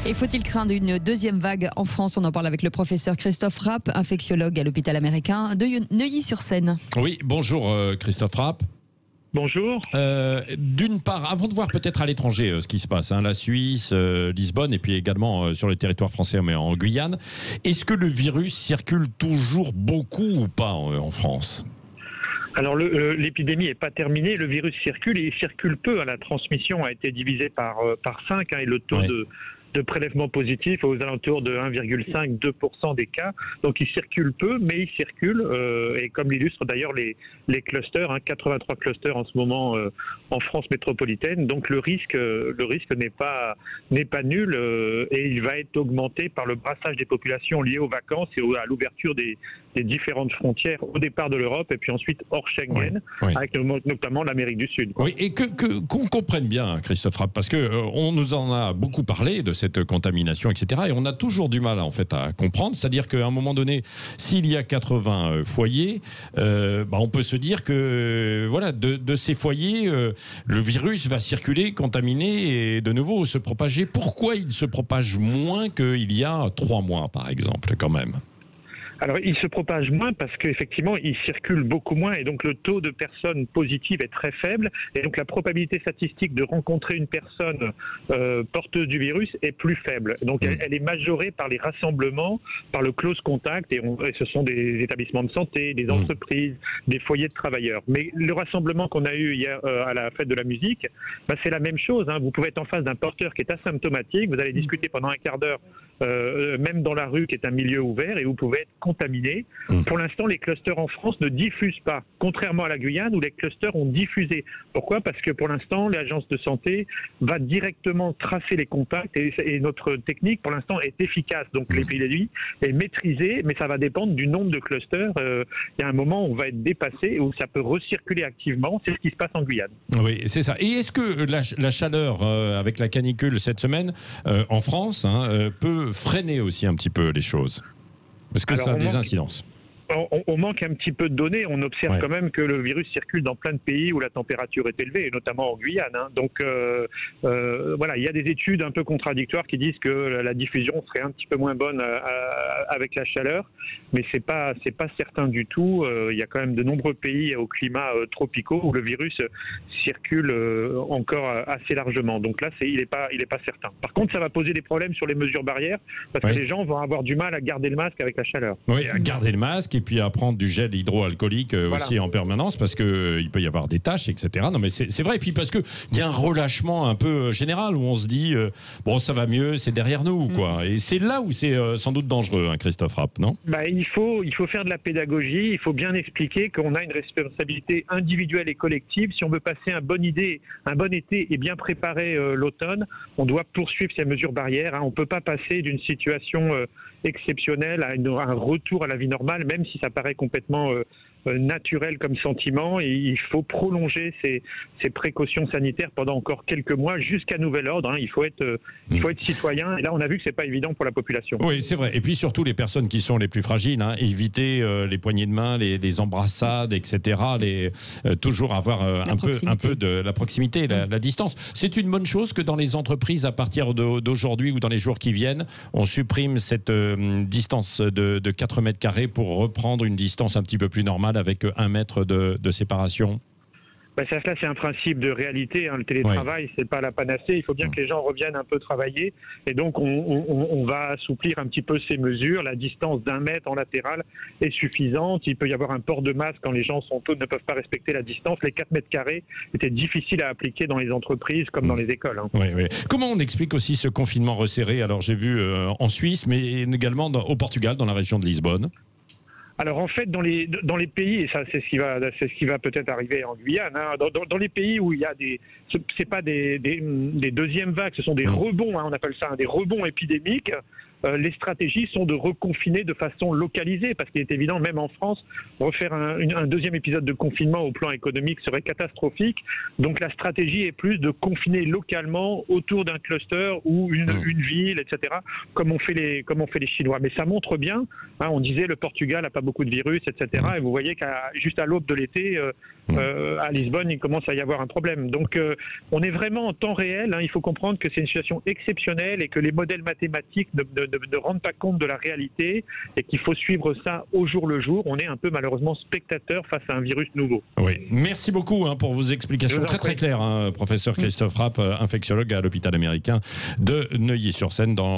Et faut-il craindre une deuxième vague en France? On en parle avec le professeur Christophe Rapp, infectiologue à l'hôpital américain de Neuilly-sur-Seine. Oui, bonjour Christophe Rapp. Bonjour. D'une part, avant de voir peut-être à l'étranger ce qui se passe, la Suisse, Lisbonne et puis également sur le territoire français, mais en Guyane, est-ce que le virus circule toujours beaucoup ou pas en France ? Alors l'épidémie n'est pas terminée, le virus circule et il circule peu. La transmission a été divisée par 5 et le taux de prélèvements positifs aux alentours de 1,5-2% des cas. Donc il circule peu, mais il circule. Et comme l'illustrent d'ailleurs les clusters, 83 clusters en ce moment en France métropolitaine. Donc le risque n'est pas nul et il va être augmenté par le brassage des populations liées aux vacances et à l'ouverture des différentes frontières au départ de l'Europe et puis ensuite hors Schengen, avec notamment l'Amérique du Sud. Oui, et qu'on comprenne bien, Christophe Rapp, parce que on nous en a beaucoup parlé de cette contamination, etc. Et on a toujours du mal en fait à comprendre. C'est-à-dire qu'à un moment donné, s'il y a 80 foyers, on peut se dire que voilà, de ces foyers, le virus va circuler, contaminer et de nouveau se propager. Pourquoi il se propage moins qu'il y a 3 mois, par exemple, quand même ? Alors, il se propage moins parce qu'effectivement, il circule beaucoup moins et donc le taux de personnes positives est très faible et donc la probabilité statistique de rencontrer une personne porteuse du virus est plus faible. Donc, elle est majorée par les rassemblements, par le close contact et ce sont des établissements de santé, des entreprises, des foyers de travailleurs. Mais le rassemblement qu'on a eu hier à la fête de la musique, c'est la même chose. Vous pouvez être en face d'un porteur qui est asymptomatique, vous allez discuter pendant un quart d'heure, même dans la rue qui est un milieu ouvert et vous pouvez être contaminés. Pour l'instant, les clusters en France ne diffusent pas, contrairement à la Guyane où les clusters ont diffusé. Pourquoi ? Parce que pour l'instant, l'agence de santé va directement tracer les contacts et notre technique, pour l'instant, est efficace. Donc l'épidémie est maîtrisée, mais ça va dépendre du nombre de clusters. Il y a un moment où on va être dépassé, où ça peut recirculer activement. C'est ce qui se passe en Guyane. Oui, c'est ça. Et est-ce que la chaleur avec la canicule cette semaine en France peut freiner aussi un petit peu les choses ? Est-ce que ça a des incidences ? On manque un petit peu de données. On observe quand même que le virus circule dans plein de pays où la température est élevée, et notamment en Guyane. Donc voilà, il y a des études un peu contradictoires qui disent que la diffusion serait un petit peu moins bonne avec la chaleur, mais c'est pas certain du tout. Il y a quand même de nombreux pays au climat tropicaux où le virus circule encore assez largement. Donc là, il est pas certain. Par contre, ça va poser des problèmes sur les mesures barrières parce que les gens vont avoir du mal à garder le masque avec la chaleur. Oui, à garder le masque. Et puis à prendre du gel hydroalcoolique aussi en permanence parce qu'il peut y avoir des taches, etc. Non mais c'est vrai. Et puis parce qu'il y a un relâchement un peu général où on se dit bon ça va mieux, c'est derrière nous quoi. Et c'est là où c'est sans doute dangereux, Christophe Rapp, non ? Il faut faire de la pédagogie, il faut bien expliquer qu'on a une responsabilité individuelle et collective. Si on veut passer un bon été et bien préparer l'automne, on doit poursuivre ces mesures barrières. On ne peut pas passer d'une situation exceptionnelle à un retour à la vie normale, même si ça paraît complètement naturel comme sentiment. Et il faut prolonger ces précautions sanitaires pendant encore quelques mois jusqu'à nouvel ordre. Il faut être citoyen. Et là, on a vu que c'est pas évident pour la population. Oui, c'est vrai. Et puis surtout les personnes qui sont les plus fragiles, éviter les poignées de main, les embrassades, etc. Toujours avoir un peu de la proximité, la distance. C'est une bonne chose que dans les entreprises, à partir d'aujourd'hui ou dans les jours qui viennent, on supprime cette distance de 4 mètres carrés pour reprendre une distance un petit peu plus normale avec 1 mètre de séparation. Ça, c'est un principe de réalité. Le télétravail, c'est pas la panacée. Il faut bien que les gens reviennent un peu travailler. Et donc, on va assouplir un petit peu ces mesures. La distance d'1 mètre en latéral est suffisante. Il peut y avoir un port de masque quand les gens ne peuvent pas respecter la distance. Les 4 mètres carrés étaient difficiles à appliquer dans les entreprises comme dans les écoles. Comment on explique aussi ce confinement resserré ? Alors, j'ai vu en Suisse, mais également au Portugal, dans la région de Lisbonne. Alors en fait, dans les pays, et ça c'est ce qui va peut-être arriver en Guyane, dans les pays où il y a c'est pas des deuxièmes vagues, ce sont des rebonds, on appelle ça des rebonds épidémiques. Les stratégies sont de reconfiner de façon localisée, parce qu'il est évident, même en France, refaire un deuxième épisode de confinement au plan économique serait catastrophique. Donc la stratégie est plus de confiner localement autour d'un cluster ou une ville, etc., comme on fait les Chinois. Mais ça montre bien, on disait le Portugal n'a pas beaucoup de virus, etc. Et vous voyez juste à l'aube de l'été, À Lisbonne, il commence à y avoir un problème. Donc, on est vraiment en temps réel. Il faut comprendre que c'est une situation exceptionnelle et que les modèles mathématiques ne rendent pas compte de la réalité et qu'il faut suivre ça au jour le jour. On est un peu malheureusement spectateur face à un virus nouveau. Oui, merci beaucoup pour vos explications très claires, professeur Christophe Rapp, infectiologue à l'hôpital américain de Neuilly-sur-Seine dans